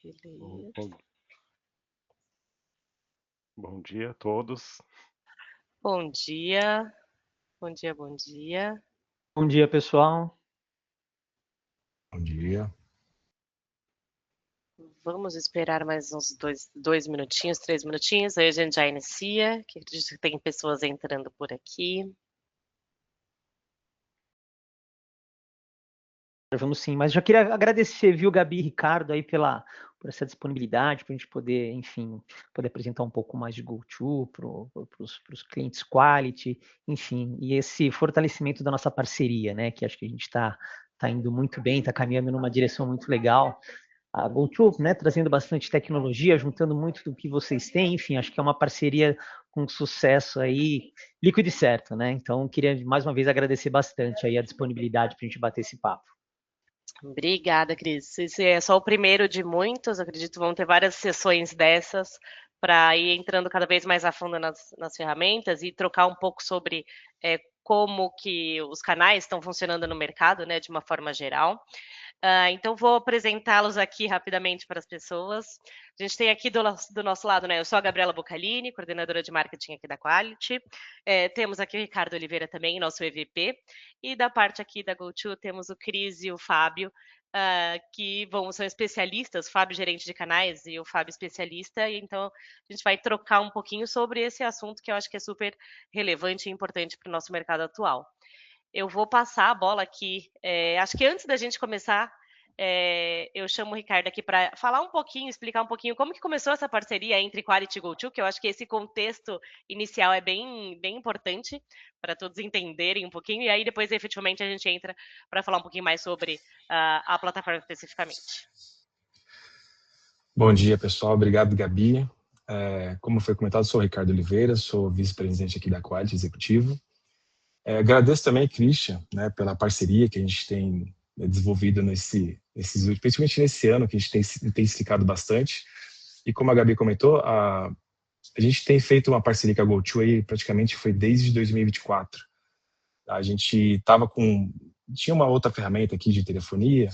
Beleza. Bom, bom dia a todos. Bom dia, bom dia, bom dia. Bom dia, pessoal. Bom dia. Vamos esperar mais uns dois minutinhos, 3 minutinhos, aí a gente já inicia, que acredito que tem pessoas entrando por aqui. Vamos sim, mas já queria agradecer, viu, Gabi e Ricardo, aí por essa disponibilidade, para a gente poder, enfim, poder apresentar um pouco mais de GoTo para os clientes quality, enfim, e esse fortalecimento da nossa parceria, né, que acho que a gente está indo muito bem, está caminhando numa direção muito legal. A GoTo, né, trazendo bastante tecnologia, juntando muito do que vocês têm, enfim, acho que é uma parceria com sucesso aí, líquido e certo, né? Então, queria mais uma vez agradecer bastante aí a disponibilidade para a gente bater esse papo. Obrigada, Cris. Esse é só o primeiro de muitos, acredito que vão ter várias sessões dessas para ir entrando cada vez mais a fundo nas ferramentas e trocar um pouco sobre como que os canais estão funcionando no mercado, né, de uma forma geral. Então, vou apresentá-los aqui rapidamente para as pessoas. A gente tem aqui do nosso lado, né? Eu sou a Gabriela Boccalini, coordenadora de marketing aqui da Quality. Temos aqui o Ricardo Oliveira também, nosso EVP. E da parte aqui da GoTo, temos o Cris e o Fábio, que são especialistas, o Fábio gerente de canais e o Fábio especialista. E então, a gente vai trocar um pouquinho sobre esse assunto que eu acho que é super relevante e importante para o nosso mercado atual. Eu vou passar a bola aqui. Acho que antes da gente começar, eu chamo o Ricardo aqui para falar um pouquinho, explicar um pouquinho como que começou essa parceria entre Quality e GoTo, que eu acho que esse contexto inicial é bem, bem importante para todos entenderem um pouquinho, e aí depois efetivamente a gente entra para falar um pouquinho mais sobre a plataforma especificamente. Bom dia, pessoal. Obrigado, Gabi. Como foi comentado, sou o Ricardo Oliveira, sou vice-presidente aqui da Quality Executivo. Agradeço também, Christian, né, pela parceria que a gente tem desenvolvido principalmente nesse ano, que a gente tem intensificado bastante. E como a Gabi comentou, a gente tem feito uma parceria com a GoTo aí praticamente foi desde 2024. A gente tinha uma outra ferramenta aqui de telefonia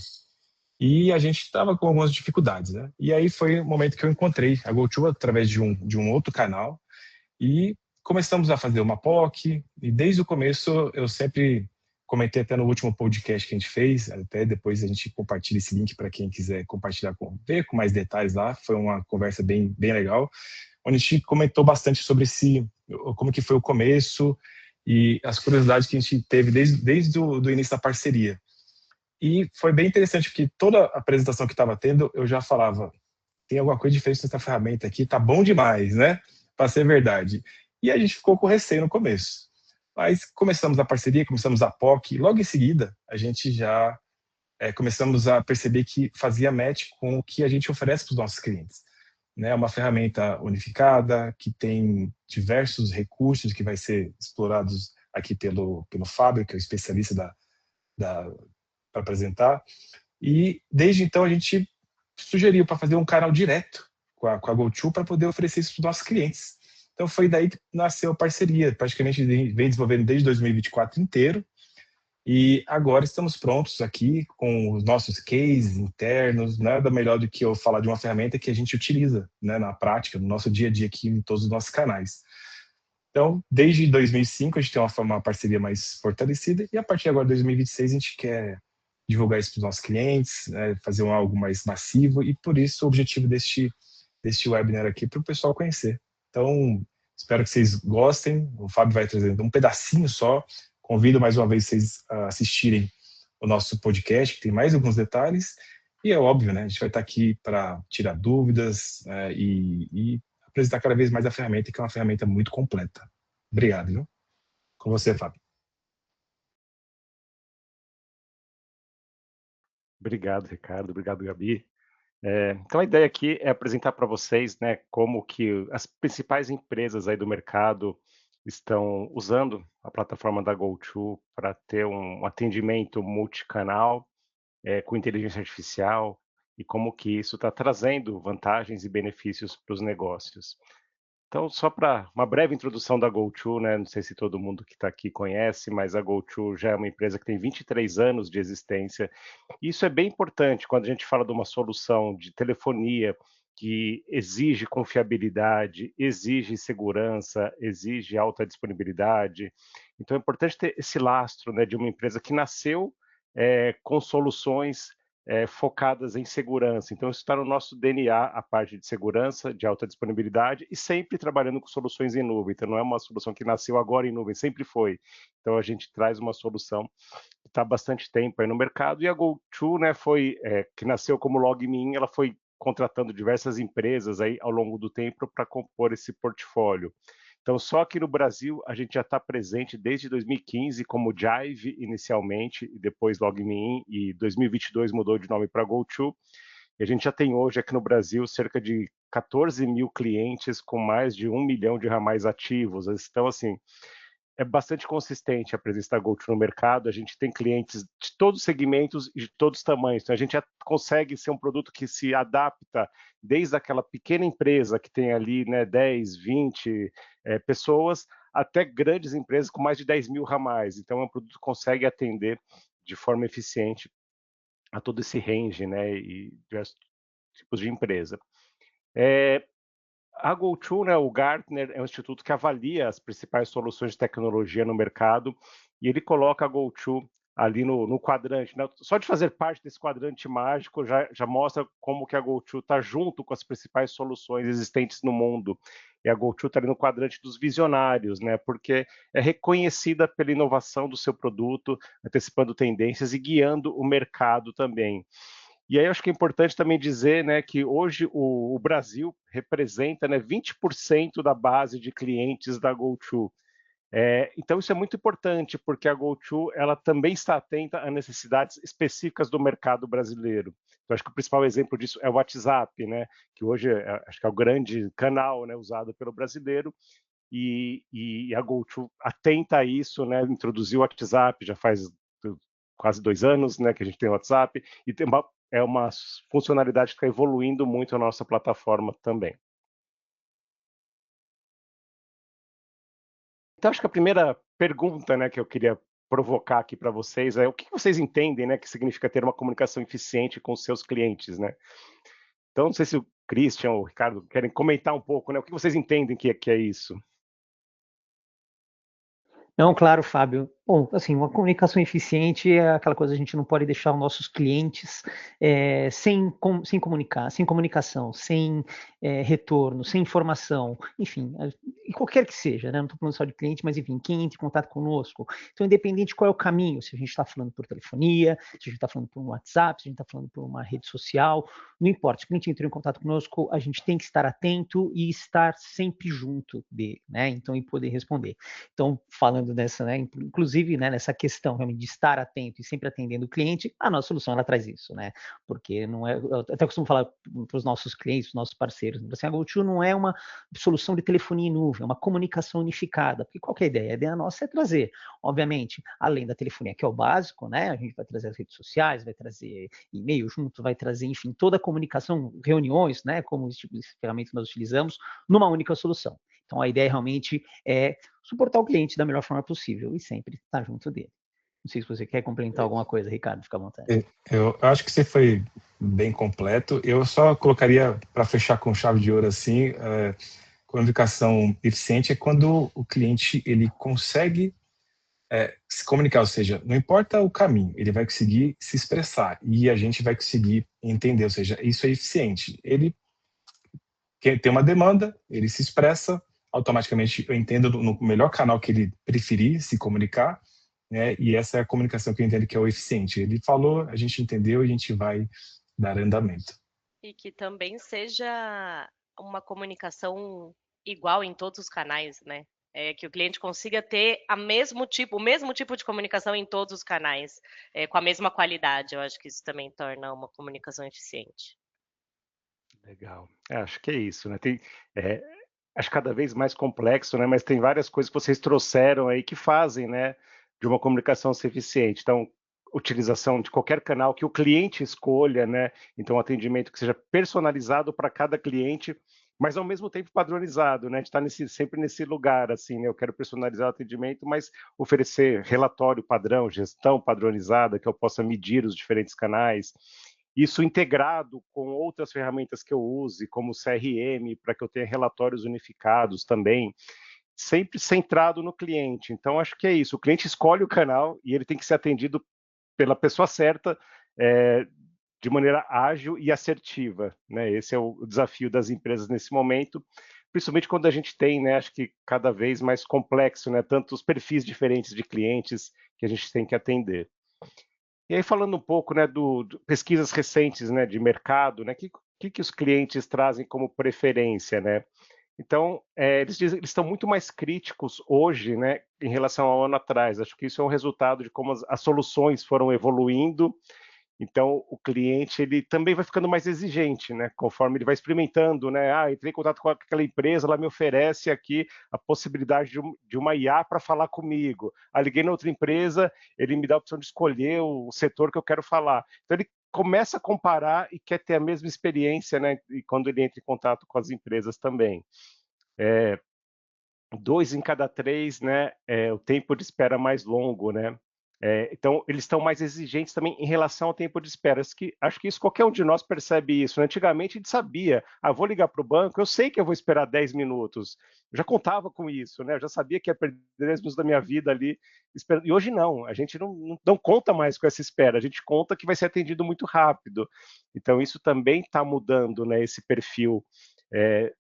e a gente estava com algumas dificuldades, né? E aí foi o momento que eu encontrei a GoTo através de um outro canal e começamos a fazer uma POC, e desde o começo eu sempre comentei até no último podcast que a gente fez, até depois a gente compartilha esse link para quem quiser compartilhar, ver com mais detalhes lá, foi uma conversa bem, bem legal, onde a gente comentou bastante sobre como que foi o começo e as curiosidades que a gente teve desde o início da parceria. E foi bem interessante, porque toda a apresentação que estava tendo, eu já falava, tem alguma coisa diferente nessa ferramenta aqui, tá bom demais, né? Para ser verdade. E a gente ficou com receio no começo. Mas começamos a parceria, começamos a POC, e logo em seguida a gente já começamos a perceber que fazia match com o que a gente oferece para os nossos clientes. Né? Uma ferramenta unificada, que tem diversos recursos que vai ser explorados aqui pelo Fábio, que é o especialista para apresentar. E desde então a gente sugeriu para fazer um canal direto com a GoTo para poder oferecer isso para os nossos clientes. Então foi daí que nasceu a parceria. Praticamente vem desenvolvendo desde 2024 inteiro. E agora estamos prontos aqui com os nossos cases internos. Nada melhor do que eu falar de uma ferramenta que a gente utiliza, né, na prática, no nosso dia a dia aqui em todos os nossos canais. Então, desde 2005 a gente tem uma parceria mais fortalecida e a partir de agora, 2026, a gente quer divulgar isso para os nossos clientes, né, fazer algo mais massivo e por isso o objetivo deste webinar aqui para o pessoal conhecer. Então, espero que vocês gostem. O Fábio vai trazendo um pedacinho só. Convido mais uma vez vocês a assistirem o nosso podcast, que tem mais alguns detalhes. E é óbvio, né? A gente vai estar aqui para tirar dúvidas e apresentar cada vez mais a ferramenta, que é uma ferramenta muito completa. Obrigado, viu? Com você, Fábio. Obrigado, Ricardo. Obrigado, Gabi. Então, a ideia aqui é apresentar para vocês, né, como que as principais empresas aí do mercado estão usando a plataforma da GoTo para ter um atendimento multicanal, com inteligência artificial, e como que isso está trazendo vantagens e benefícios para os negócios. Então, só para uma breve introdução da GoTo, né? Não sei se todo mundo que está aqui conhece, mas a GoTo já é uma empresa que tem 23 anos de existência. Isso é bem importante quando a gente fala de uma solução de telefonia que exige confiabilidade, exige segurança, exige alta disponibilidade. Então, é importante ter esse lastro, né, de uma empresa que nasceu com soluções focadas em segurança. Então, isso está no nosso DNA, a parte de segurança, de alta disponibilidade, e sempre trabalhando com soluções em nuvem. Então, não é uma solução que nasceu agora em nuvem, sempre foi. Então, a gente traz uma solução que está há bastante tempo aí no mercado, e a GoTo, né, que nasceu como LogMeIn, ela foi contratando diversas empresas aí ao longo do tempo para compor esse portfólio. Então, só aqui no Brasil, a gente já está presente desde 2015 como Jive inicialmente, e depois LogMeIn, e 2022 mudou de nome para GoTo. E a gente já tem hoje aqui no Brasil cerca de 14 mil clientes com mais de 1 milhão de ramais ativos. Então, assim, é bastante consistente a presença da GoTo no mercado. A gente tem clientes de todos os segmentos e de todos os tamanhos. Então, a gente já consegue ser um produto que se adapta desde aquela pequena empresa que tem ali, né, 10, 20 pessoas, até grandes empresas com mais de 10 mil ramais. Então, é um produto que consegue atender de forma eficiente a todo esse range, né, e diversos tipos de empresa. A GoTo, né, o Gartner, é um instituto que avalia as principais soluções de tecnologia no mercado, e ele coloca a GoTo ali no quadrante, né? Só de fazer parte desse quadrante mágico já mostra como que a GoTo está junto com as principais soluções existentes no mundo. E a GoTo está ali no quadrante dos visionários, né? Porque é reconhecida pela inovação do seu produto, antecipando tendências e guiando o mercado também. E aí eu acho que é importante também dizer, né, que hoje o Brasil representa, né, 20% da base de clientes da GoTo. Então isso é muito importante, porque a GoTo ela também está atenta a necessidades específicas do mercado brasileiro. Então, acho que o principal exemplo disso é o WhatsApp, né, que hoje acho que é o grande canal, né, usado pelo brasileiro, e a GoTo atenta a isso, né, introduziu o WhatsApp já faz quase 2 anos, né, que a gente tem o WhatsApp, e tem uma funcionalidade que está evoluindo muito a nossa plataforma também. Então, acho que a primeira pergunta, né, que eu queria provocar aqui para vocês é o que vocês entendem, né, que significa ter uma comunicação eficiente com os seus clientes, né? Então, não sei se o Christian ou o Ricardo querem comentar um pouco, né, o que vocês entendem que é isso? Não, claro, Fábio. Bom, assim, uma comunicação eficiente é aquela coisa, a gente não pode deixar os nossos clientes sem comunicar, sem comunicação, sem retorno, sem informação, enfim, e qualquer que seja, né? Não estou falando só de cliente, mas enfim, quem entra em contato conosco. Então, independente de qual é o caminho, se a gente está falando por telefonia, se a gente está falando por um WhatsApp, se a gente está falando por uma rede social, não importa, se o cliente entrou em contato conosco, a gente tem que estar atento e estar sempre junto dele, né? Então, e poder responder. Então, falando dessa, né, inclusive, né, nessa questão realmente de estar atento e sempre atendendo o cliente, a nossa solução ela traz isso, né? Porque não é, eu até costumo falar para os nossos clientes, os nossos parceiros, assim, a GoTo não é uma solução de telefonia em nuvem, é uma comunicação unificada, porque qual que é a ideia? A ideia nossa é trazer, obviamente, além da telefonia, que é o básico, né? A gente vai trazer as redes sociais, vai trazer e-mail junto, vai trazer, enfim, toda a comunicação, reuniões, né? Como esse tipo de ferramenta que nós utilizamos, numa única solução. Então, a ideia realmente é suportar o cliente da melhor forma possível e sempre estar junto dele. Não sei se você quer complementar alguma coisa, Ricardo, fica à vontade. Eu acho que você foi bem completo. Eu só colocaria, para fechar com chave de ouro assim, comunicação eficiente é quando o cliente ele consegue se comunicar, ou seja, não importa o caminho, ele vai conseguir se expressar e a gente vai conseguir entender, ou seja, isso é eficiente. Ele tem uma demanda, ele se expressa, automaticamente eu entendo no melhor canal que ele preferir se comunicar, né? E essa é a comunicação que eu entendo que é o eficiente. Ele falou, a gente entendeu, a gente vai dar andamento. E que também seja uma comunicação igual em todos os canais, né? Que o cliente consiga ter o mesmo tipo de comunicação em todos os canais, com a mesma qualidade. Eu acho que isso também torna uma comunicação eficiente. Legal. Acho que é isso, né? Acho cada vez mais complexo, né? Mas tem várias coisas que vocês trouxeram aí que fazem, né, de uma comunicação ser eficiente. Então, utilização de qualquer canal que o cliente escolha, né? Então, um atendimento que seja personalizado para cada cliente mas ao mesmo tempo padronizado, né? A gente está sempre nesse lugar, assim, né? Eu quero personalizar o atendimento, mas oferecer relatório padrão, gestão padronizada, que eu possa medir os diferentes canais. Isso integrado com outras ferramentas que eu use, como o CRM, para que eu tenha relatórios unificados também, sempre centrado no cliente. Então, acho que é isso. O cliente escolhe o canal e ele tem que ser atendido pela pessoa certa, de maneira ágil e assertiva, né? Esse é o desafio das empresas nesse momento, principalmente quando a gente tem, né, acho que cada vez mais complexo, né, tantos perfis diferentes de clientes que a gente tem que atender. E aí falando um pouco, né, do pesquisas recentes, né, de mercado, né, que os clientes trazem como preferência, né? Então, eles estão muito mais críticos hoje, né, em relação ao ano atrás. Acho que isso é um resultado de como as soluções foram evoluindo. Então, o cliente ele também vai ficando mais exigente, né? Conforme ele vai experimentando, né? Entrei em contato com aquela empresa, ela me oferece aqui a possibilidade de uma IA para falar comigo. Liguei na outra empresa, ele me dá a opção de escolher o setor que eu quero falar. Então, ele começa a comparar e quer ter a mesma experiência, né? E quando ele entra em contato com as empresas também. 2 em cada 3, né? O tempo de espera mais longo, né? Então, eles estão mais exigentes também em relação ao tempo de espera. Acho que isso qualquer um de nós percebe isso. Né? Antigamente a gente sabia, vou ligar para o banco, eu sei que eu vou esperar 10 minutos. Eu já contava com isso, né? Eu já sabia que ia perder 10 minutos da minha vida ali. E hoje não, a gente não conta mais com essa espera, a gente conta que vai ser atendido muito rápido. Então, isso também está mudando, né, esse perfil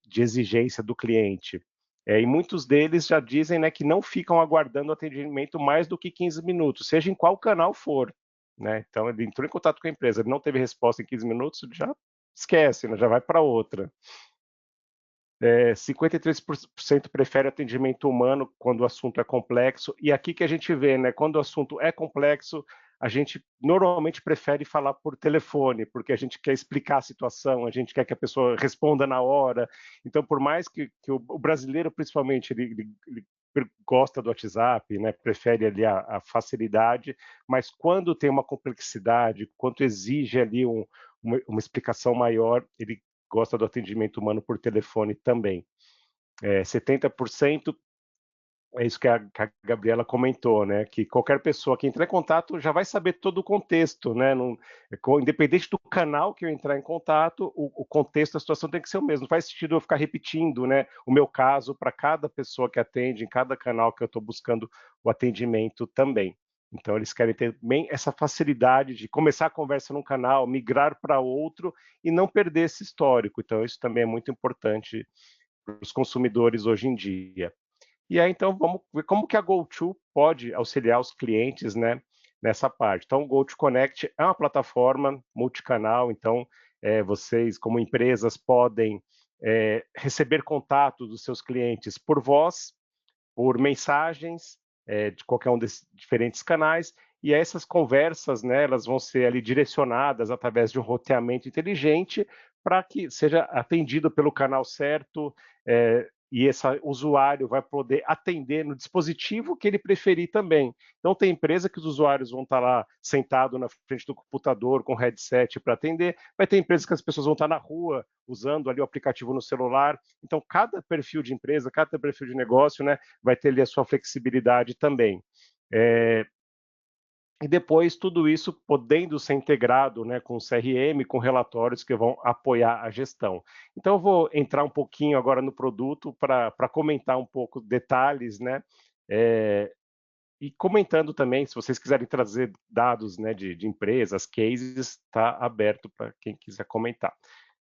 de exigência do cliente. E muitos deles já dizem, né, que não ficam aguardando atendimento mais do que 15 minutos, seja em qual canal for. Né? Então, ele entrou em contato com a empresa, ele não teve resposta em 15 minutos, já esquece, né? Já vai para outra. 53% prefere atendimento humano quando o assunto é complexo, e aqui que a gente vê, né, quando o assunto é complexo, a gente normalmente prefere falar por telefone, porque a gente quer explicar a situação, a gente quer que a pessoa responda na hora. Então, por mais que o brasileiro, principalmente, ele gosta do WhatsApp, né, prefere ali a facilidade, mas quando tem uma complexidade, quando exige ali uma explicação maior, ele gosta do atendimento humano por telefone também. 70% é isso que a Gabriela comentou, né? Que qualquer pessoa que entrar em contato já vai saber todo o contexto, né? Independente do canal que eu entrar em contato, o contexto, a situação tem que ser o mesmo. Não faz sentido eu ficar repetindo, né, o meu caso para cada pessoa que atende, em cada canal que eu estou buscando o atendimento também. Então, eles querem ter bem essa facilidade de começar a conversa num canal, migrar para outro e não perder esse histórico. Então, isso também é muito importante para os consumidores hoje em dia. E aí, então, vamos ver como que a GoTo pode auxiliar os clientes, né, nessa parte. Então, o GoTo Connect é uma plataforma multicanal, então, vocês, como empresas, podem receber contato dos seus clientes por voz, por mensagens, de qualquer um desses diferentes canais, e essas conversas, né, elas vão ser ali direcionadas através de um roteamento inteligente para que seja atendido pelo canal certo, e esse usuário vai poder atender no dispositivo que ele preferir também. Então, tem empresa que os usuários vão estar lá sentado na frente do computador com headset para atender, vai ter empresa que as pessoas vão estar na rua usando ali o aplicativo no celular. Então, cada perfil de empresa, cada perfil de negócio, né, vai ter ali a sua flexibilidade também. E depois tudo isso podendo ser integrado, né, com o CRM, com relatórios que vão apoiar a gestão. Então eu vou entrar um pouquinho agora no produto para comentar um pouco detalhes, né, e comentando também, se vocês quiserem trazer dados, né, de empresas, cases, está aberto para quem quiser comentar.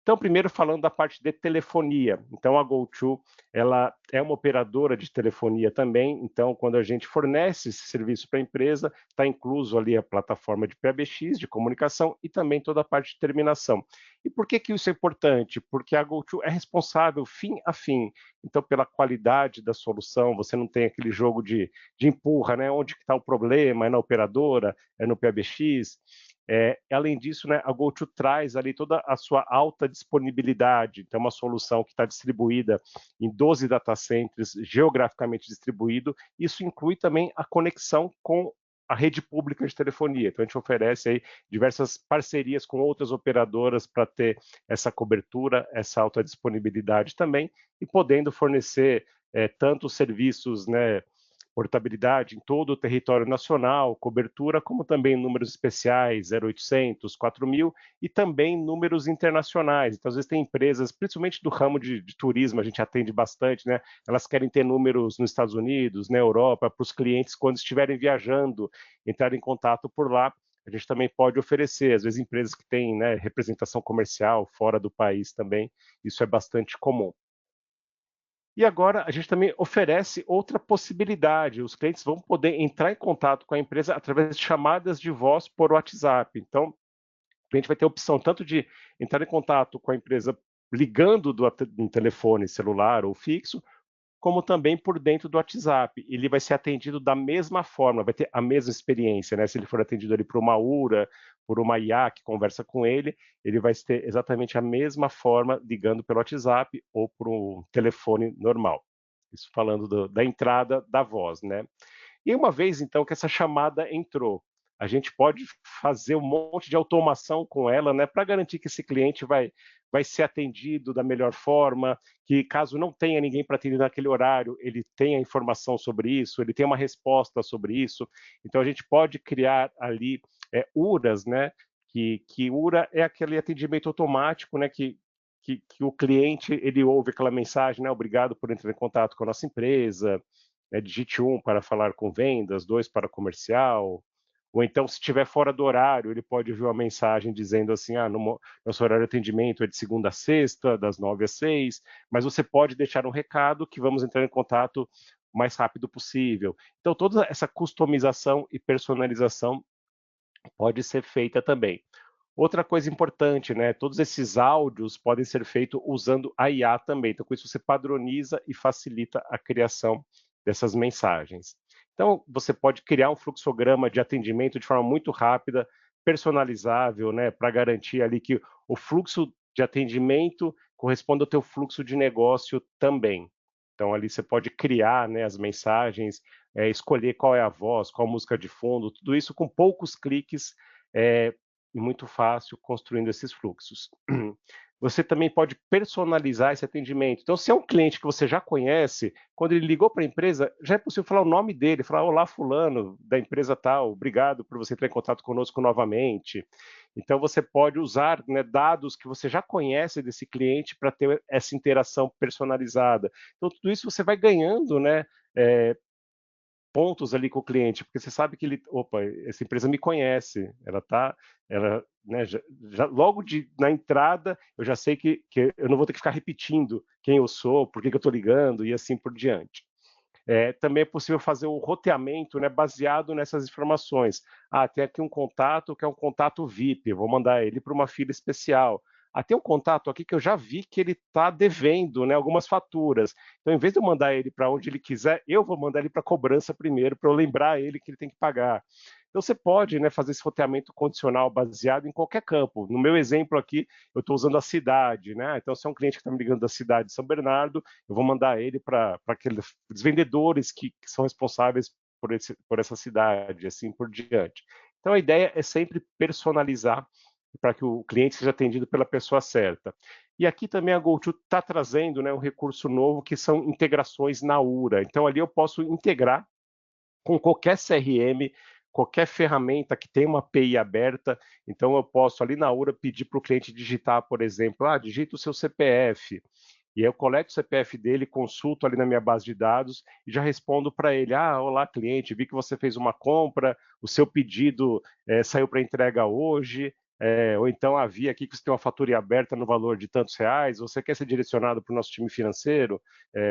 Então, primeiro falando da parte de telefonia. Então, a GoTo, ela é uma operadora de telefonia também. Então, quando a gente fornece esse serviço para a empresa, está incluso ali a plataforma de PBX, de comunicação, e também toda a parte de terminação. E por que isso é importante? Porque a GoTo é responsável fim a fim. Então, pela qualidade da solução, você não tem aquele jogo de empurra, né? Onde está o problema? É na operadora? É no PBX? Além disso, né, a GoTo traz ali toda a sua alta disponibilidade, então uma solução que está distribuída em 12 data centers, geograficamente distribuído. Isso inclui também a conexão com a rede pública de telefonia. Então, a gente oferece aí diversas parcerias com outras operadoras para ter essa cobertura, essa alta disponibilidade também, e podendo fornecer tanto serviços, né, portabilidade em todo o território nacional, cobertura, como também números especiais, 0800, 4000, e também números internacionais. Então, às vezes tem empresas, principalmente do ramo de turismo, a gente atende bastante, né? Elas querem ter números nos Estados Unidos, na Europa, para os clientes, quando estiverem viajando, entrar em contato por lá. A gente também pode oferecer, às vezes empresas que têm, né, representação comercial fora do país também, isso é bastante comum. E agora a gente também oferece outra possibilidade. Os clientes vão poder entrar em contato com a empresa através de chamadas de voz por WhatsApp. Então, o cliente vai ter a opção tanto de entrar em contato com a empresa ligando do telefone celular ou fixo, como também por dentro do WhatsApp. Ele vai ser atendido da mesma forma, vai ter a mesma experiência, né? Se ele for atendido ali por uma URA, por uma IA que conversa com ele vai ter exatamente a mesma forma ligando pelo WhatsApp ou por um telefone normal. Isso falando da entrada da voz, né? E uma vez, então, que essa chamada entrou, a gente pode fazer um monte de automação com ela, né, para garantir que esse cliente vai ser atendido da melhor forma, que caso não tenha ninguém para atender naquele horário, ele tenha informação sobre isso, ele tenha uma resposta sobre isso. Então, a gente pode criar ali URAs, né, que URA é aquele atendimento automático, né, que o cliente ele ouve aquela mensagem, né, obrigado por entrar em contato com a nossa empresa, digite 1 para falar com vendas, 2 para comercial, ou então, se estiver fora do horário, ele pode ouvir uma mensagem dizendo assim, nosso horário de atendimento é de segunda a sexta, das 9 às 6, mas você pode deixar um recado que vamos entrar em contato o mais rápido possível. Então, toda essa customização e personalização pode ser feita também. Outra coisa importante, né? Todos esses áudios podem ser feitos usando a IA também. Então, com isso, você padroniza e facilita a criação dessas mensagens. Então, você pode criar um fluxograma de atendimento de forma muito rápida, personalizável, né? Para garantir ali que o fluxo de atendimento corresponda ao teu fluxo de negócio também. Então, ali você pode criar, né, as mensagens, escolher qual é a voz, qual a música de fundo, tudo isso com poucos cliques, e muito fácil construindo esses fluxos. Você também pode personalizar esse atendimento. Então, se é um cliente que você já conhece, quando ele ligou para a empresa, já é possível falar o nome dele, falar, olá, fulano, da empresa tal, obrigado por você entrar em contato conosco novamente. Então, você pode usar, né, dados que você já conhece desse cliente para ter essa interação personalizada. Então, tudo isso você vai ganhando, né, pontos ali com o cliente, porque você sabe que essa empresa me conhece, né, logo na entrada eu já sei que eu não vou ter que ficar repetindo quem eu sou, por que eu estou ligando e assim por diante. Também é possível fazer o roteamento, né, baseado nessas informações. Tem aqui um contato que é um contato VIP, eu vou mandar ele para uma fila especial. Tem um contato aqui que eu já vi que ele está devendo, né, algumas faturas. Então, em vez de eu mandar ele para onde ele quiser, eu vou mandar ele para a cobrança primeiro, para eu lembrar ele que ele tem que pagar. Então, você pode, né, fazer esse roteamento condicional baseado em qualquer campo. No meu exemplo aqui, eu estou usando a cidade, né? Então, se é um cliente que está me ligando da cidade de São Bernardo, eu vou mandar ele para aqueles vendedores que são responsáveis por essa cidade, assim por diante. Então, a ideia é sempre personalizar para que o cliente seja atendido pela pessoa certa. E aqui também a GoTo está trazendo, né, um recurso novo que são integrações na URA. Então, ali eu posso integrar com qualquer CRM, qualquer ferramenta que tenha uma API aberta. Então, eu posso ali na URA pedir para o cliente digitar, por exemplo, digita o seu CPF. E aí eu coleto o CPF dele, consulto ali na minha base de dados e já respondo para ele, olá cliente, vi que você fez uma compra, o seu pedido saiu para entrega hoje, ou então havia aqui que você tem uma fatura aberta no valor de tantos reais, você quer ser direcionado para o nosso time financeiro,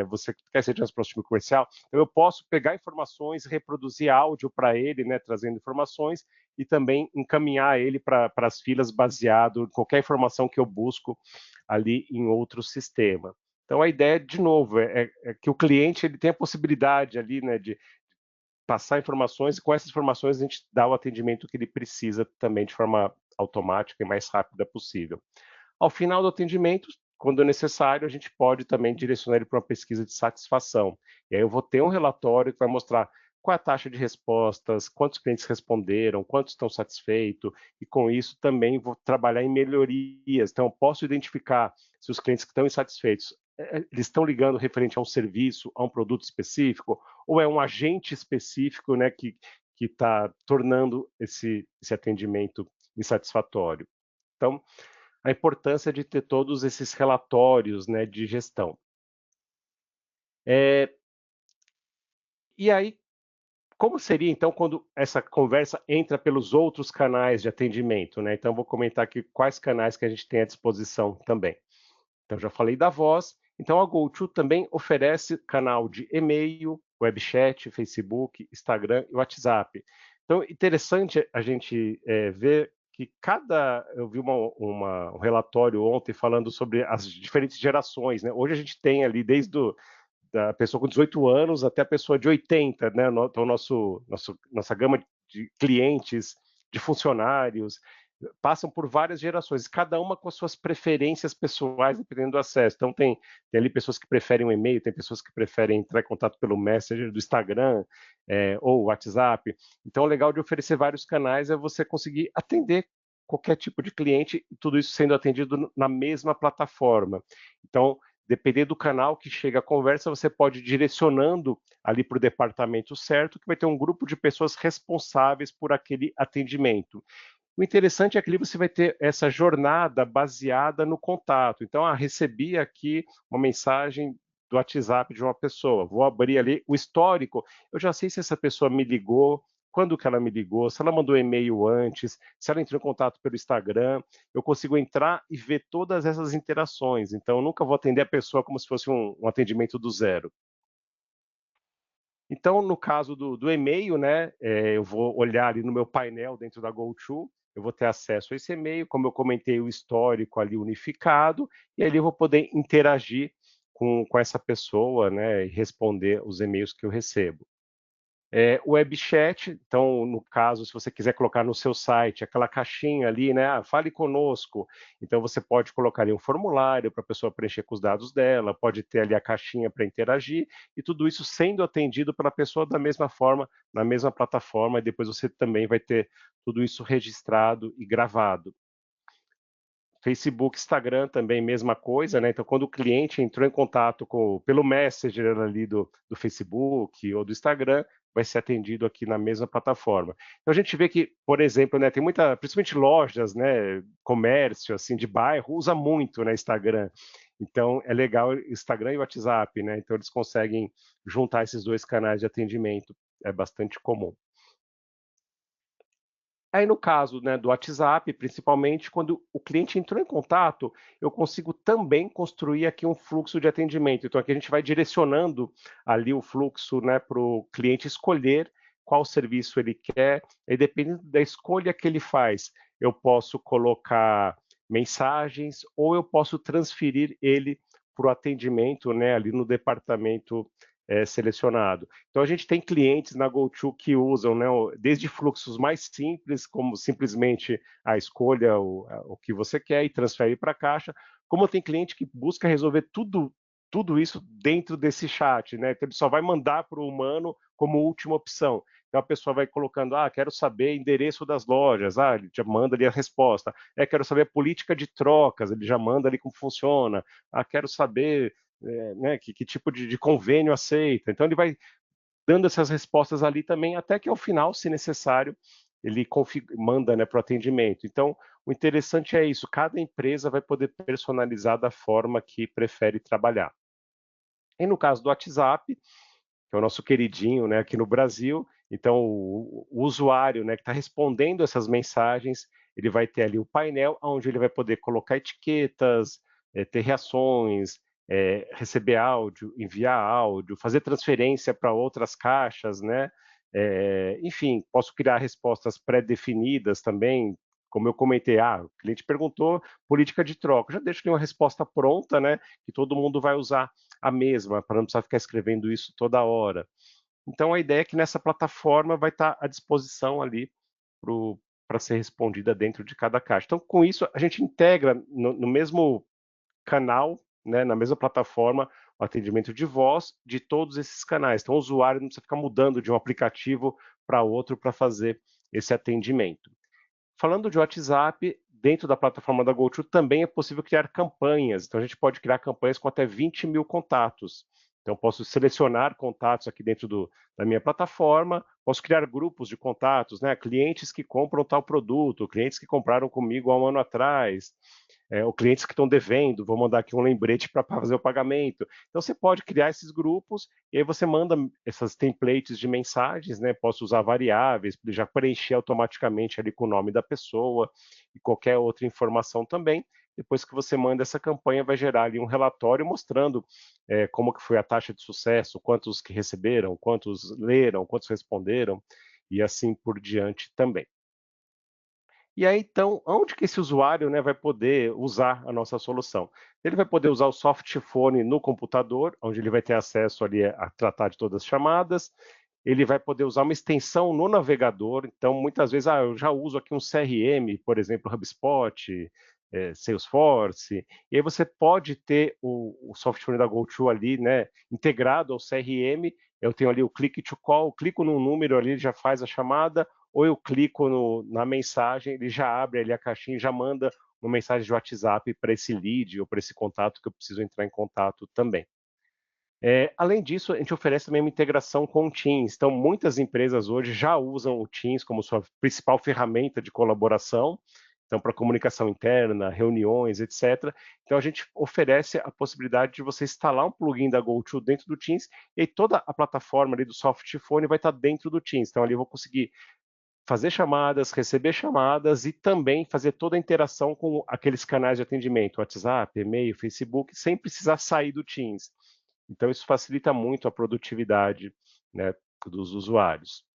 você quer ser direcionado para o nosso time comercial, então eu posso pegar informações, reproduzir áudio para ele, né, trazendo informações, e também encaminhar ele para as filas baseado em qualquer informação que eu busco ali em outro sistema. Então, a ideia, de novo, é que o cliente ele tem a possibilidade ali, né, de passar informações, e com essas informações a gente dá o atendimento que ele precisa também de forma automática e mais rápida possível. Ao final do atendimento, quando necessário, a gente pode também direcionar ele para uma pesquisa de satisfação. E aí eu vou ter um relatório que vai mostrar qual é a taxa de respostas, quantos clientes responderam, quantos estão satisfeitos, e com isso também vou trabalhar em melhorias. Então, eu posso identificar se os clientes que estão insatisfeitos, eles estão ligando referente a um serviço, a um produto específico, ou é um agente específico, né, que está tornando esse atendimento insatisfatório. Então, a importância de ter todos esses relatórios, né, de gestão. E aí, como seria, então, quando essa conversa entra pelos outros canais de atendimento, né? Então, vou comentar aqui quais canais que a gente tem à disposição também. Então, já falei da voz. Então, a GoTo também oferece canal de e-mail, webchat, Facebook, Instagram e WhatsApp. Então, interessante a gente ver que eu vi um relatório ontem falando sobre as diferentes gerações, né? Hoje a gente tem ali desde da pessoa com 18 anos até a pessoa de 80, né? Então, nossa gama de clientes, de funcionários, passam por várias gerações, cada uma com as suas preferências pessoais, dependendo do acesso. Então, tem ali pessoas que preferem um e-mail, tem pessoas que preferem entrar em contato pelo Messenger do Instagram ou WhatsApp. Então, o legal de oferecer vários canais é você conseguir atender qualquer tipo de cliente, e tudo isso sendo atendido na mesma plataforma. Então, dependendo do canal que chega a conversa, você pode ir direcionando ali para o departamento certo, que vai ter um grupo de pessoas responsáveis por aquele atendimento. O interessante é que ali você vai ter essa jornada baseada no contato. Então, recebi aqui uma mensagem do WhatsApp de uma pessoa, vou abrir ali o histórico, eu já sei se essa pessoa me ligou, quando que ela me ligou, se ela mandou e-mail antes, se ela entrou em contato pelo Instagram, eu consigo entrar e ver todas essas interações. Então, eu nunca vou atender a pessoa como se fosse um atendimento do zero. Então, no caso do e-mail, né, eu vou olhar ali no meu painel dentro da GoTo, eu vou ter acesso a esse e-mail, como eu comentei, o histórico ali unificado, e ali eu vou poder interagir com essa pessoa, né, e responder os e-mails que eu recebo. O webchat, então, no caso, se você quiser colocar no seu site aquela caixinha ali, né, fale conosco, então você pode colocar ali um formulário para a pessoa preencher com os dados dela, pode ter ali a caixinha para interagir, e tudo isso sendo atendido pela pessoa da mesma forma, na mesma plataforma, e depois você também vai ter tudo isso registrado e gravado. Facebook, Instagram também, mesma coisa, né? Então, quando o cliente entrou em contato pelo Messenger ali do Facebook ou do Instagram, vai ser atendido aqui na mesma plataforma. Então, a gente vê que, por exemplo, né, tem principalmente lojas, né, comércio, assim, de bairro, usa muito, né, Instagram. Então, é legal Instagram e WhatsApp, né? Então, eles conseguem juntar esses dois canais de atendimento, é bastante comum. Aí, no caso, né, do WhatsApp, principalmente, quando o cliente entrou em contato, eu consigo também construir aqui um fluxo de atendimento. Então, aqui a gente vai direcionando ali o fluxo, né, para o cliente escolher qual serviço ele quer, e dependendo da escolha que ele faz, eu posso colocar mensagens ou eu posso transferir ele para o atendimento, né, ali no departamento selecionado. Então, a gente tem clientes na GoTo que usam, né, desde fluxos mais simples, como simplesmente a escolha o que você quer e transfere para a caixa, como tem cliente que busca resolver tudo isso dentro desse chat, né? Então, ele só vai mandar para o humano como última opção. Então, a pessoa vai colocando, quero saber endereço das lojas, ele já manda ali a resposta. Quero saber a política de trocas, ele já manda ali como funciona. Quero saber né, que tipo de convênio aceita. Então, ele vai dando essas respostas ali também, até que ao final, se necessário, ele manda, né, para o atendimento. Então, o interessante é isso, cada empresa vai poder personalizar da forma que prefere trabalhar. E no caso do WhatsApp, que é o nosso queridinho, né, aqui no Brasil, então o usuário, né, que está respondendo essas mensagens, ele vai ter ali o painel onde ele vai poder colocar etiquetas, ter reações, receber áudio, enviar áudio, fazer transferência para outras caixas, né? Enfim, posso criar respostas pré-definidas também, como eu comentei, o cliente perguntou política de troca, já deixo ali uma resposta pronta, né, que todo mundo vai usar a mesma, para não precisar ficar escrevendo isso toda hora. Então, a ideia é que nessa plataforma vai estar à disposição ali para ser respondida dentro de cada caixa. Então, com isso, a gente integra no mesmo canal, né, na mesma plataforma, o atendimento de voz de todos esses canais. Então, o usuário não precisa ficar mudando de um aplicativo para outro para fazer esse atendimento. Falando de WhatsApp, dentro da plataforma da GoTo também é possível criar campanhas. Então, a gente pode criar campanhas com até 20 mil contatos. Então, posso selecionar contatos aqui dentro da minha plataforma, posso criar grupos de contatos, né? Clientes que compram tal produto, clientes que compraram comigo há um ano atrás, ou clientes que estão devendo, vou mandar aqui um lembrete para fazer o pagamento. Então, você pode criar esses grupos e aí você manda essas templates de mensagens, né? Posso usar variáveis, já preencher automaticamente ali com o nome da pessoa e qualquer outra informação também. Depois que você manda essa campanha, vai gerar ali um relatório mostrando como que foi a taxa de sucesso, quantos que receberam, quantos leram, quantos responderam, e assim por diante também. E aí, então, onde que esse usuário, né, vai poder usar a nossa solução? Ele vai poder usar o softphone no computador, onde ele vai ter acesso ali a tratar de todas as chamadas. Ele vai poder usar uma extensão no navegador. Então, muitas vezes, eu já uso aqui um CRM, por exemplo, HubSpot, Salesforce. E aí você pode ter o softphone da GoTo ali, né, integrado ao CRM. Eu tenho ali o click to call, clico no número ali, ele já faz a chamada, ou eu clico na mensagem, ele já abre ali a caixinha e já manda uma mensagem de WhatsApp para esse lead ou para esse contato que eu preciso entrar em contato também. Além disso, a gente oferece também uma integração com o Teams. Então, muitas empresas hoje já usam o Teams como sua principal ferramenta de colaboração, então para comunicação interna, reuniões, etc. Então, a gente oferece a possibilidade de você instalar um plugin da GoTo dentro do Teams e toda a plataforma ali do softphone vai estar dentro do Teams. Então, ali eu vou conseguir fazer chamadas, receber chamadas e também fazer toda a interação com aqueles canais de atendimento, WhatsApp, e-mail, Facebook, sem precisar sair do Teams. Então, isso facilita muito a produtividade, né, dos usuários.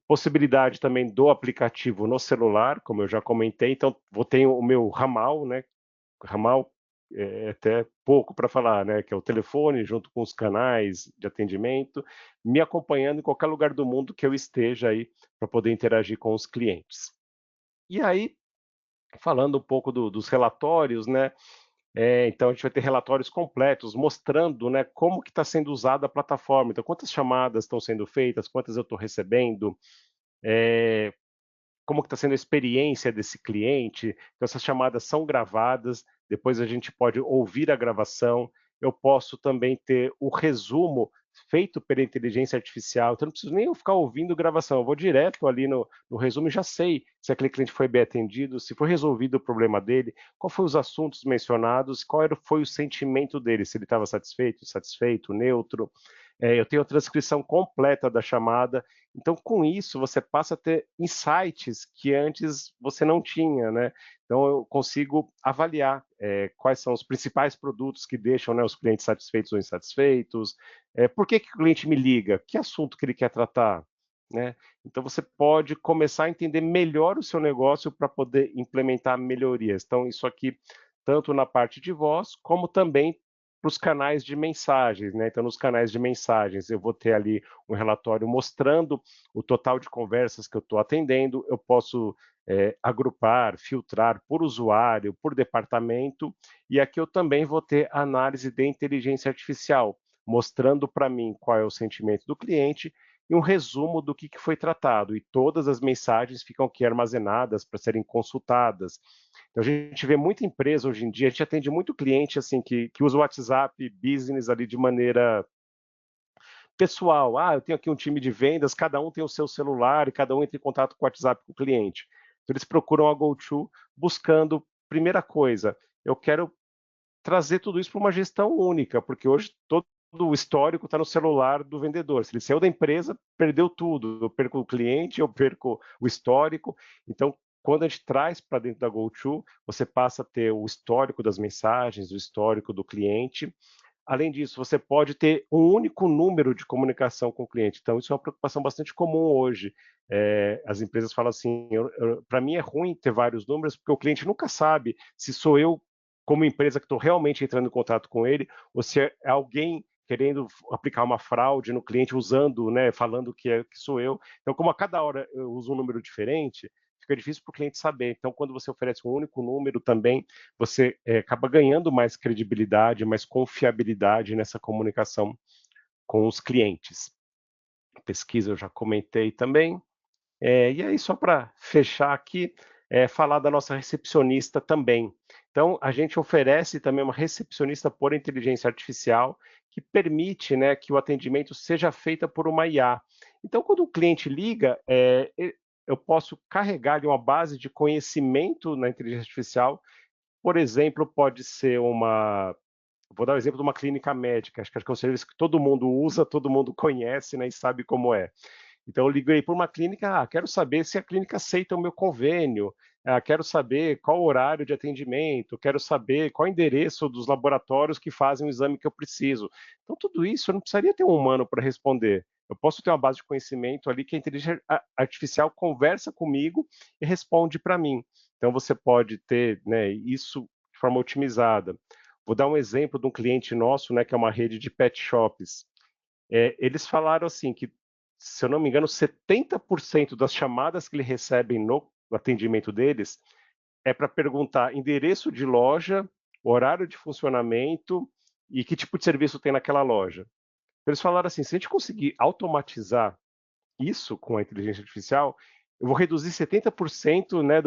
Possibilidade também do aplicativo no celular, como eu já comentei. Então, vou ter o meu ramal, né? Ramal é até pouco para falar, né? Que é o telefone junto com os canais de atendimento, me acompanhando em qualquer lugar do mundo que eu esteja aí para poder interagir com os clientes. E aí, falando um pouco dos relatórios, né? Então a gente vai ter relatórios completos mostrando, né, como que está sendo usada a plataforma. Então, quantas chamadas estão sendo feitas, quantas eu estou recebendo, como que está sendo a experiência desse cliente. Então, essas chamadas são gravadas, depois a gente pode ouvir a gravação. Eu posso também ter o resumo feito pela inteligência artificial, então não preciso nem eu ficar ouvindo gravação, eu vou direto ali no resumo e já sei se aquele cliente foi bem atendido, se foi resolvido o problema dele, qual foi os assuntos mencionados, foi o sentimento dele, se ele estava satisfeito, insatisfeito, neutro. Eu tenho a transcrição completa da chamada. Então, com isso, você passa a ter insights que antes você não tinha, né? Então, eu consigo avaliar quais são os principais produtos que deixam, né, os clientes satisfeitos ou insatisfeitos, por que o cliente me liga, que assunto que ele quer tratar, né? Então, você pode começar a entender melhor o seu negócio para poder implementar melhorias. Então, isso aqui, tanto na parte de voz, como também para os canais de mensagens, né? Então, nos canais de mensagens, eu vou ter ali um relatório mostrando o total de conversas que eu estou atendendo, eu posso agrupar, filtrar por usuário, por departamento, e aqui eu também vou ter análise de inteligência artificial, mostrando para mim qual é o sentimento do cliente e um resumo do que foi tratado, e todas as mensagens ficam aqui armazenadas para serem consultadas. Então, a gente vê muita empresa hoje em dia, a gente atende muito cliente assim que usa o WhatsApp Business ali de maneira pessoal. Eu tenho aqui um time de vendas, cada um tem o seu celular e cada um entra em contato com o WhatsApp com o cliente. Então, eles procuram a GoTo buscando, primeira coisa, eu quero trazer tudo isso para uma gestão única, porque hoje todo o histórico está no celular do vendedor. Se ele saiu da empresa, perdeu tudo. Eu perco o cliente, eu perco o histórico. Então, quando a gente traz para dentro da GoTo, você passa a ter o histórico das mensagens, o histórico do cliente. Além disso, você pode ter um único número de comunicação com o cliente. Então, isso é uma preocupação bastante comum hoje. As empresas falam assim, para mim é ruim ter vários números, porque o cliente nunca sabe se sou eu, como empresa, que estou realmente entrando em contato com ele, ou se é alguém querendo aplicar uma fraude no cliente, usando, né, falando que sou eu. Então, como a cada hora eu uso um número diferente, fica difícil para o cliente saber. Então, quando você oferece um único número também, você acaba ganhando mais credibilidade, mais confiabilidade nessa comunicação com os clientes. Pesquisa eu já comentei também. E aí, só para fechar aqui, falar da nossa recepcionista também. Então, a gente oferece também uma recepcionista por inteligência artificial que permite, né, que o atendimento seja feito por uma IA. Então, quando o cliente liga, eu posso carregar ali uma base de conhecimento na inteligência artificial. Por exemplo, pode ser vou dar o exemplo de uma clínica médica, acho que é um serviço que todo mundo usa, todo mundo conhece, né, e sabe como é. Então, eu liguei para uma clínica, quero saber se a clínica aceita o meu convênio, quero saber qual o horário de atendimento, quero saber qual o endereço dos laboratórios que fazem o exame que eu preciso. Então, tudo isso eu não precisaria ter um humano para responder. Eu posso ter uma base de conhecimento ali que a inteligência artificial conversa comigo e responde para mim. Então, você pode ter, né, isso de forma otimizada. Vou dar um exemplo de um cliente nosso, né, que é uma rede de pet shops. Eles falaram assim que, se eu não me engano, 70% das chamadas que eles recebem no atendimento deles é para perguntar endereço de loja, horário de funcionamento e que tipo de serviço tem naquela loja. Eles falaram assim, se a gente conseguir automatizar isso com a inteligência artificial, eu vou reduzir 70%, né,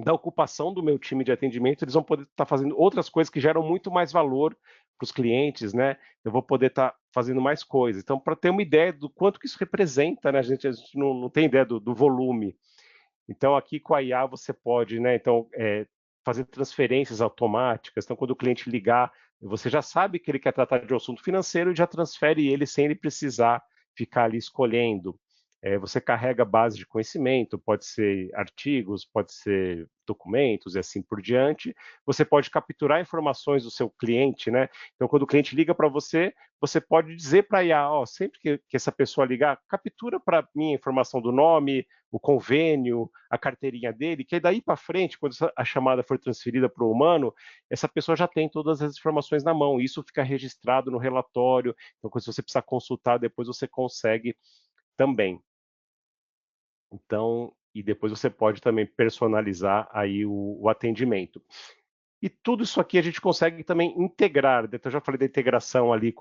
da ocupação do meu time de atendimento, eles vão poder estar fazendo outras coisas que geram muito mais valor para os clientes, né? Eu vou poder estar fazendo mais coisas. Então, para ter uma ideia do quanto que isso representa, né? A gente não tem ideia do volume. Então, aqui com a IA você pode, né? Então, fazer transferências automáticas. Então, quando o cliente ligar, você já sabe que ele quer tratar de um assunto financeiro e já transfere ele sem ele precisar ficar ali escolhendo. Você carrega base de conhecimento, pode ser artigos, pode ser documentos e assim por diante. Você pode capturar informações do seu cliente, né? Então, quando o cliente liga para você, você pode dizer para a IA, sempre que essa pessoa ligar, captura para mim a informação do nome, o convênio, a carteirinha dele, que daí para frente, quando a chamada for transferida para o humano, essa pessoa já tem todas as informações na mão. Isso fica registrado no relatório. Então, se você precisar consultar, depois você consegue também. Então, e depois você pode também personalizar aí o atendimento. E tudo isso aqui a gente consegue também integrar. Então, eu já falei da integração ali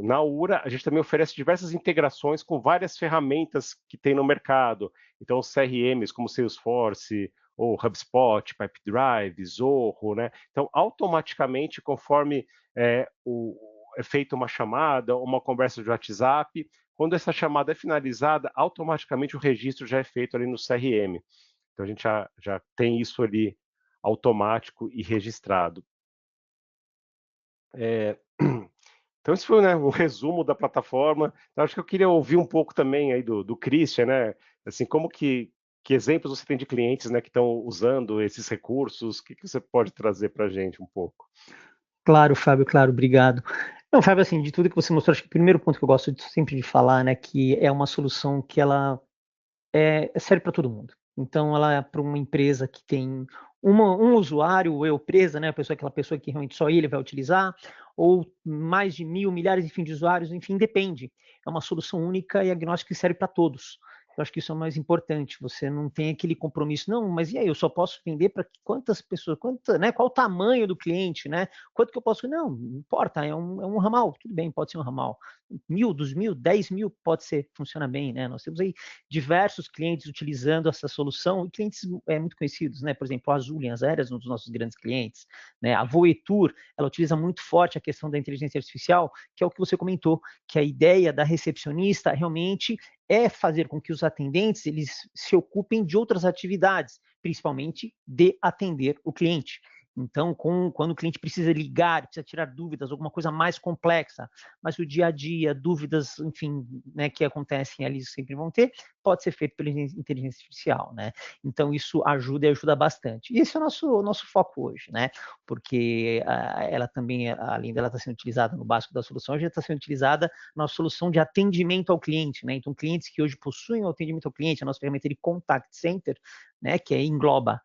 na URA, a gente também oferece diversas integrações com várias ferramentas que tem no mercado. Então, os CRMs como Salesforce, ou HubSpot, Pipedrive, Zorro, né? Então, automaticamente, conforme é feita uma chamada, uma conversa de WhatsApp, quando essa chamada é finalizada, automaticamente o registro já é feito ali no CRM. Então, a gente já tem isso ali automático e registrado. Então, esse foi, né, um resumo da plataforma. Então, acho que eu queria ouvir um pouco também aí do Christian, né? Assim, que exemplos você tem de clientes, né, que estão usando esses recursos? O que você pode trazer para a gente um pouco? Claro, Fábio, claro, obrigado. Não, Fábio, assim, de tudo que você mostrou, acho que o primeiro ponto que eu gosto sempre de falar, né, que é uma solução que ela serve para todo mundo. Então, ela é para uma empresa que tem um usuário, empresa, né, aquela pessoa que realmente só ele vai utilizar, ou mais de 1.000, milhares, enfim, de usuários, enfim, depende. É uma solução única e agnóstica que serve para todos. Eu acho que isso é o mais importante. Você não tem aquele compromisso, não, mas e aí, eu só posso vender para quantas pessoas, né, qual o tamanho do cliente, né? Quanto que eu posso? Não importa, é um ramal, tudo bem, pode ser um ramal. 1.000, 2.000, 10.000 pode ser, funciona bem, né? Nós temos aí diversos clientes utilizando essa solução, e clientes muito conhecidos, né? Por exemplo, a Azul Linhas Aéreas, um dos nossos grandes clientes, né? A Voetur, ela utiliza muito forte a questão da inteligência artificial, que é o que você comentou, que a ideia da recepcionista realmente é fazer com que os atendentes eles se ocupem de outras atividades, principalmente de atender o cliente. Então, quando o cliente precisa ligar, precisa tirar dúvidas, alguma coisa mais complexa, mas o dia a dia, dúvidas, enfim, né, que acontecem ali sempre vão ter, pode ser feito pela inteligência artificial, né? Então, isso ajuda e ajuda bastante. E esse é o nosso foco hoje, né? Porque ela também, além dela estar sendo utilizada no básico da solução, já está sendo utilizada na solução de atendimento ao cliente, né? Então, clientes que hoje possuem o atendimento ao cliente, a nossa ferramenta de contact center, né, que engloba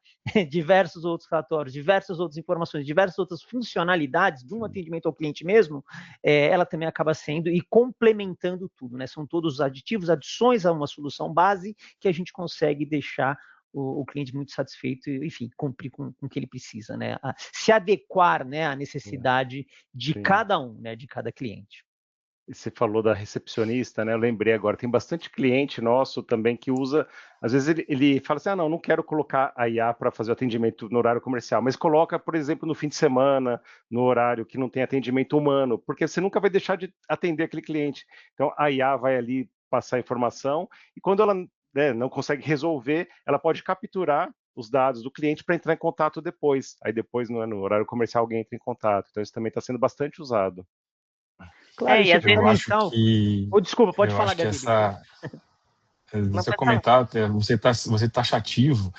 diversos outros relatórios, diversas outras informações, diversas outras funcionalidades de um atendimento ao cliente mesmo, ela também acaba sendo e complementando tudo, né? São todos os aditivos, adições a uma solução base que a gente consegue deixar o cliente muito satisfeito e, enfim, cumprir com o que ele precisa, né? Se adequar, né, à necessidade de cada um, né, de cada cliente. E você falou da recepcionista, né? Eu lembrei agora, tem bastante cliente nosso também que usa, às vezes ele fala assim, não quero colocar a IA para fazer o atendimento no horário comercial, mas coloca, por exemplo, no fim de semana, no horário que não tem atendimento humano, porque você nunca vai deixar de atender aquele cliente. Então, a IA vai ali passar a informação e quando ela, né, não consegue resolver, ela pode capturar os dados do cliente para entrar em contato depois. Aí depois, no horário comercial, alguém entra em contato. Então, isso também está sendo bastante usado. Claro, isso é Eu acho fundamental. que... Desculpa, pode falar, acho que Gabi. Você comentar, você tá taxativo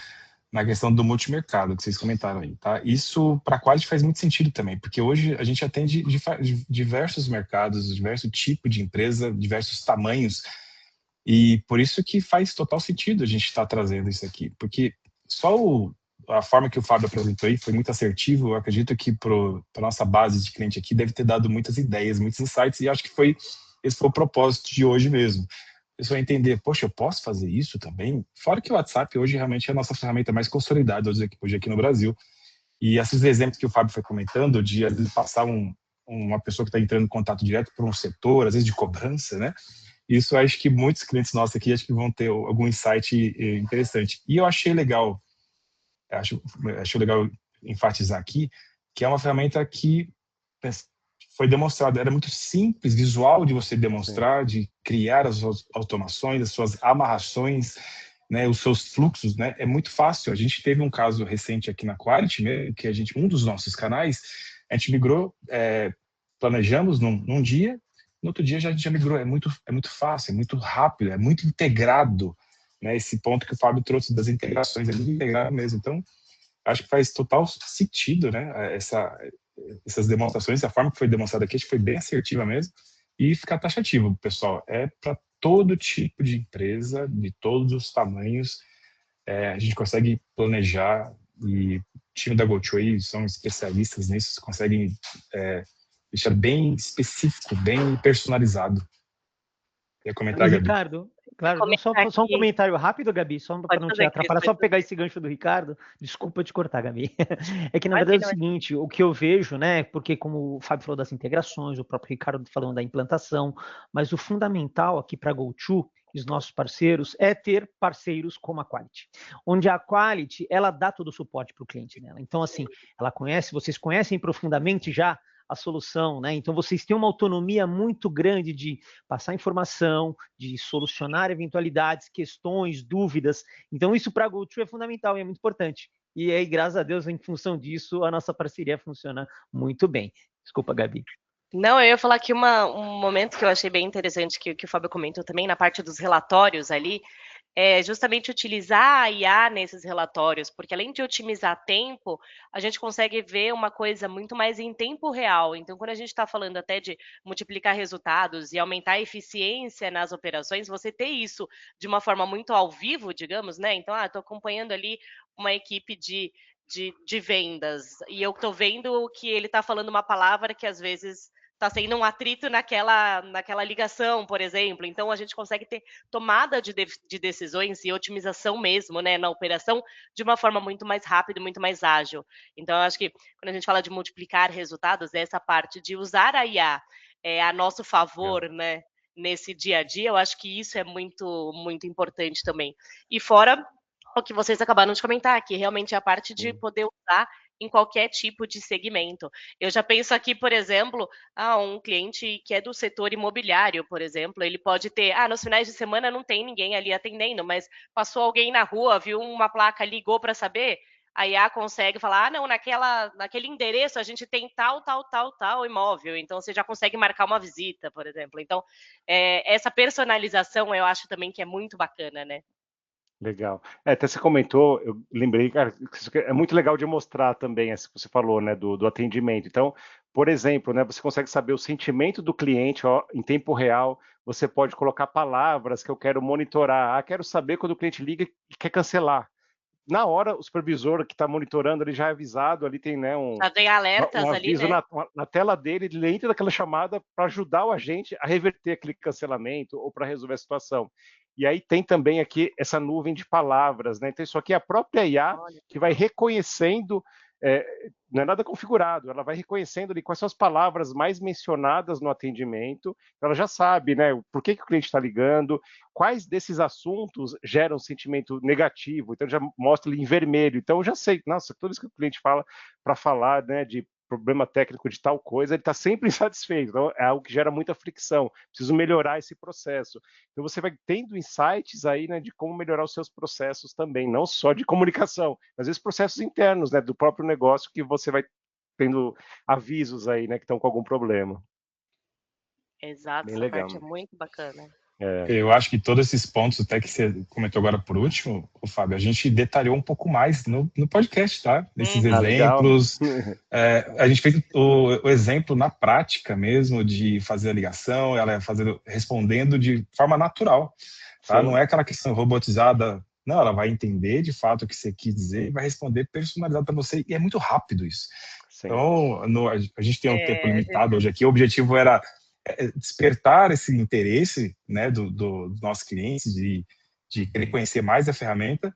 na questão do multimercado que vocês comentaram aí, tá? Isso para a Quality faz muito sentido também, porque hoje a gente atende diversos mercados, diversos tipos de empresa, diversos tamanhos, e por isso que faz total sentido a gente estar trazendo isso aqui, porque só a forma que o Fábio apresentou aí foi muito assertivo. Eu acredito que para a nossa base de cliente aqui deve ter dado muitas ideias, muitos insights, e acho que esse foi o propósito de hoje mesmo. A pessoa entender, poxa, eu posso fazer isso também? Fora que o WhatsApp hoje realmente é a nossa ferramenta mais consolidada hoje aqui no Brasil. E esses exemplos que o Fábio foi comentando, de às vezes passar uma pessoa que está entrando em contato direto por um setor, às vezes de cobrança, né? Isso acho que muitos clientes nossos aqui acho que vão ter algum insight interessante. E eu achei legal, acho legal enfatizar aqui, que é uma ferramenta que foi demonstrada, era muito simples, visual de você demonstrar, de criar as suas automações, as suas amarrações, né, os seus fluxos, né, é muito fácil. A gente teve um caso recente aqui na Quality, né, que um dos nossos canais, a gente migrou, planejamos num dia, no outro dia a gente já migrou. É muito fácil, é muito rápido, é muito integrado, né, esse ponto que o Fábio trouxe das integrações, é muito integrado mesmo. Então, acho que faz total sentido, né, essas demonstrações, a forma que foi demonstrada aqui, acho que foi bem assertiva mesmo, e ficar taxativo, pessoal, é para todo tipo de empresa, de todos os tamanhos, a gente consegue planejar, e o time da GoTo são especialistas nisso, conseguem deixar bem específico, bem personalizado. Quer comentar, Gabi? Ricardo, claro, só um comentário rápido, Gabi, só para não te atrapalhar, só pegar esse gancho do Ricardo. Desculpa te cortar, Gabi. É que, na verdade, é o seguinte, o que eu vejo, né, porque como o Fábio falou das integrações, o próprio Ricardo falando da implantação, mas o fundamental aqui para a GoTo, os nossos parceiros, é ter parceiros como a Quality, onde a Quality, ela dá todo o suporte para o cliente dela. Então, assim, vocês conhecem profundamente já a solução, né? Então vocês têm uma autonomia muito grande de passar informação, de solucionar eventualidades, questões, dúvidas. Então isso para a GoTo é fundamental e é muito importante. E aí, graças a Deus, em função disso, a nossa parceria funciona muito bem. Desculpa, Gabi. Não, eu ia falar aqui um momento que eu achei bem interessante, que o Fábio comentou também, na parte dos relatórios ali, é justamente utilizar a IA nesses relatórios, porque além de otimizar tempo, a gente consegue ver uma coisa muito mais em tempo real. Então, quando a gente está falando até de multiplicar resultados e aumentar a eficiência nas operações, você ter isso de uma forma muito ao vivo, digamos, né? Então, estou acompanhando ali uma equipe de vendas e eu estou vendo que ele está falando uma palavra que às vezes está sendo um atrito naquela ligação, por exemplo. Então, a gente consegue ter tomada de decisões e otimização mesmo, né, na operação, de uma forma muito mais rápida, muito mais ágil. Então, eu acho que quando a gente fala de multiplicar resultados, essa parte de usar a IA a nosso favor, né, nesse dia a dia, eu acho que isso é muito, muito importante também. E fora o que vocês acabaram de comentar, que realmente é a parte de poder usar em qualquer tipo de segmento. Eu já penso aqui, por exemplo, um cliente que é do setor imobiliário, por exemplo, ele pode ter, nos finais de semana não tem ninguém ali atendendo, mas passou alguém na rua, viu uma placa, ligou para saber, a IA consegue falar, não, naquele endereço a gente tem tal imóvel, então você já consegue marcar uma visita, por exemplo. Então, essa personalização eu acho também que é muito bacana, né? Legal. Até você comentou, eu lembrei, cara, isso é muito legal de mostrar também, assim, que você falou, né, do atendimento. Então, por exemplo, né, você consegue saber o sentimento do cliente em tempo real, você pode colocar palavras que eu quero monitorar. Quero saber quando o cliente liga e quer cancelar. na hora o supervisor que está monitorando, ele já é avisado, ali tem, né, Já tem alertas um ali, aviso né? na tela dele, ele entra naquela chamada para ajudar o agente a reverter aquele cancelamento ou para resolver a situação. E aí tem também aqui essa nuvem de palavras, né? Então isso aqui é a própria IA Olha, que vai reconhecendo, não é nada configurado, ela vai reconhecendo ali quais são as palavras mais mencionadas no atendimento, ela já sabe, né, por que o cliente está ligando, quais desses assuntos geram sentimento negativo, então já mostra ali em vermelho, então eu já sei, nossa, toda vez que o cliente fala para falar, né, de problema técnico de tal coisa, ele está sempre insatisfeito, então é algo que gera muita fricção, preciso melhorar esse processo. Então você vai tendo insights aí, né, de como melhorar os seus processos também, não só de comunicação, às vezes processos internos, né, do próprio negócio, que você vai tendo avisos aí, né, que estão com algum problema. exato, Bem essa legal. parte é muito bacana. Eu acho que todos esses pontos, até que você comentou agora por último, o Fábio, a gente detalhou um pouco mais no podcast, tá? Nesses exemplos. A gente fez o exemplo na prática mesmo de fazer a ligação, ela respondendo de forma natural, tá? Não é aquela questão robotizada, não, ela vai entender de fato o que você quis dizer e vai responder personalizado para você, e é muito rápido isso. Sim. Então, a gente tem um tempo limitado hoje aqui, o objetivo era despertar esse interesse, né, dos nossos clientes de querer conhecer mais a ferramenta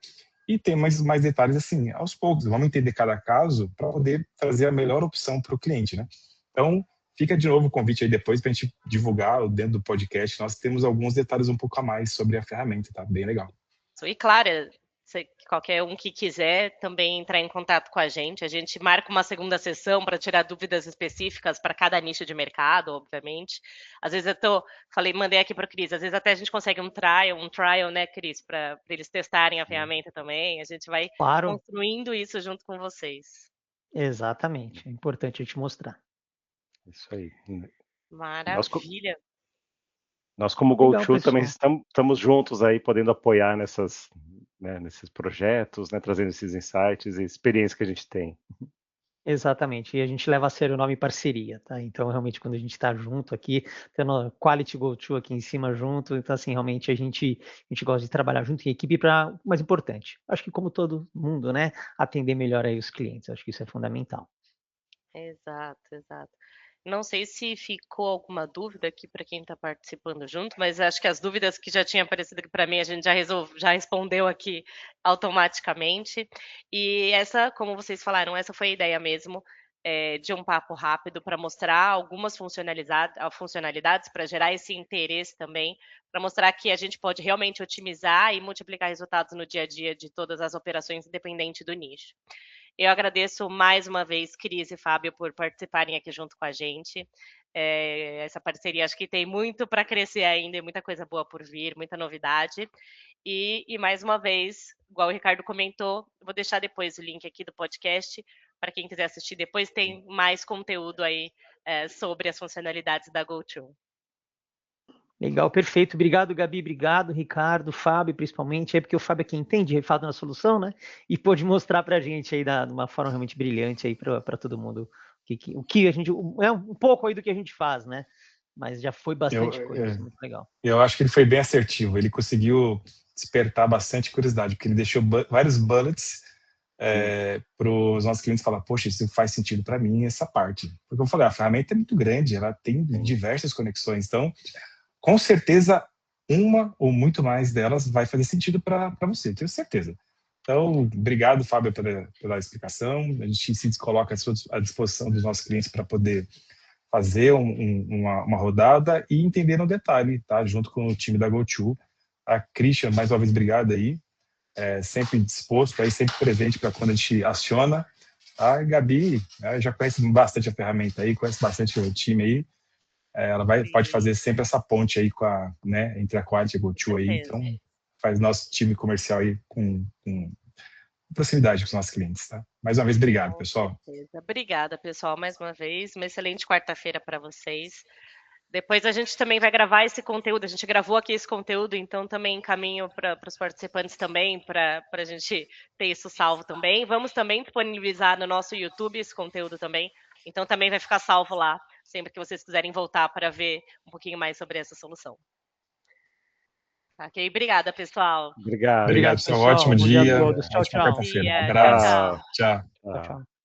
e ter mais detalhes assim, aos poucos. Vamos entender cada caso para poder trazer a melhor opção para o cliente, né? Então, fica de novo o convite aí depois para a gente divulgar dentro do podcast. Nós temos alguns detalhes um pouco a mais sobre a ferramenta, tá? Bem legal. E claro, qualquer um que quiser também entrar em contato com a gente marca uma segunda sessão para tirar dúvidas específicas para cada nicho de mercado, obviamente. Às vezes mandei aqui para o Cris, às vezes até a gente consegue um trial, né, Cris, para eles testarem a ferramenta também. A gente vai construindo isso junto com vocês. Exatamente, é importante a gente mostrar. Isso aí. Maravilha. Nós como GoTo também estamos juntos aí, podendo apoiar nesses projetos, né, trazendo esses insights e experiências que a gente tem. Exatamente, e a gente leva a sério o nome parceria, tá? Então, realmente, quando a gente está junto aqui, tendo Quality GoTo aqui em cima junto, então, assim, realmente a gente gosta de trabalhar junto em equipe para o mais importante. Acho que, como todo mundo, né, atender melhor aí os clientes, acho que isso é fundamental. Exato. Não sei se ficou alguma dúvida aqui para quem está participando junto, mas acho que as dúvidas que já tinham aparecido aqui para mim, a gente já respondeu aqui automaticamente. E essa, como vocês falaram, essa foi a ideia mesmo, de um papo rápido para mostrar algumas funcionalidades, para gerar esse interesse também, para mostrar que a gente pode realmente otimizar e multiplicar resultados no dia a dia de todas as operações, independente do nicho. Eu agradeço mais uma vez, Cris e Fábio, por participarem aqui junto com a gente. Essa parceria acho que tem muito para crescer ainda, e muita coisa boa por vir, muita novidade. E mais uma vez, igual o Ricardo comentou, vou deixar depois o link aqui do podcast, para quem quiser assistir depois, tem mais conteúdo aí sobre as funcionalidades da GoTo. Legal, perfeito. Obrigado, Gabi. Obrigado, Ricardo, Fábio, principalmente, porque o Fábio é quem entende, de fato, na solução, né? E pôde mostrar para a gente aí de uma forma realmente brilhante aí para todo mundo o que a gente um pouco aí do que a gente faz, né? Mas já foi bastante coisa, muito legal. Eu acho que ele foi bem assertivo. Ele conseguiu despertar bastante curiosidade, porque ele deixou vários bullets para os nossos clientes falar, poxa, isso faz sentido para mim, essa parte. Porque eu falei, a ferramenta é muito grande, ela tem diversas conexões, então com certeza uma ou muito mais delas vai fazer sentido para você, tenho certeza. Então, obrigado, Fábio, pela explicação. A gente se coloca à disposição dos nossos clientes para poder fazer uma rodada e entender no detalhe, tá? Junto com o time da GoTo. A Christian, mais uma vez, obrigado aí. Sempre disposto, aí, sempre presente para quando a gente aciona. A Gabi já conhece bastante a ferramenta aí, conhece bastante o time aí. Ela pode fazer sempre essa ponte aí entre a Quality e a GoTo aí, então faz nosso time comercial aí com proximidade com os nossos clientes, tá? Mais uma vez, obrigado, pessoal. Obrigada, pessoal, mais uma vez. Uma excelente quarta-feira para vocês. Depois a gente também vai gravar esse conteúdo, a gente gravou aqui esse conteúdo, então também encaminho para os participantes também, para a gente ter isso salvo também. Vamos também disponibilizar no nosso YouTube esse conteúdo também, então também vai ficar salvo lá, sempre que vocês quiserem voltar para ver um pouquinho mais sobre essa solução. Ok, obrigada, pessoal. Obrigado. Obrigado, pessoal. pessoal. Ótimo Bom dia a dia. todos. Tchau, Ótima tchau. quarta-feira. Dia, Um abraço. tchau. Tchau. Tchau, tchau.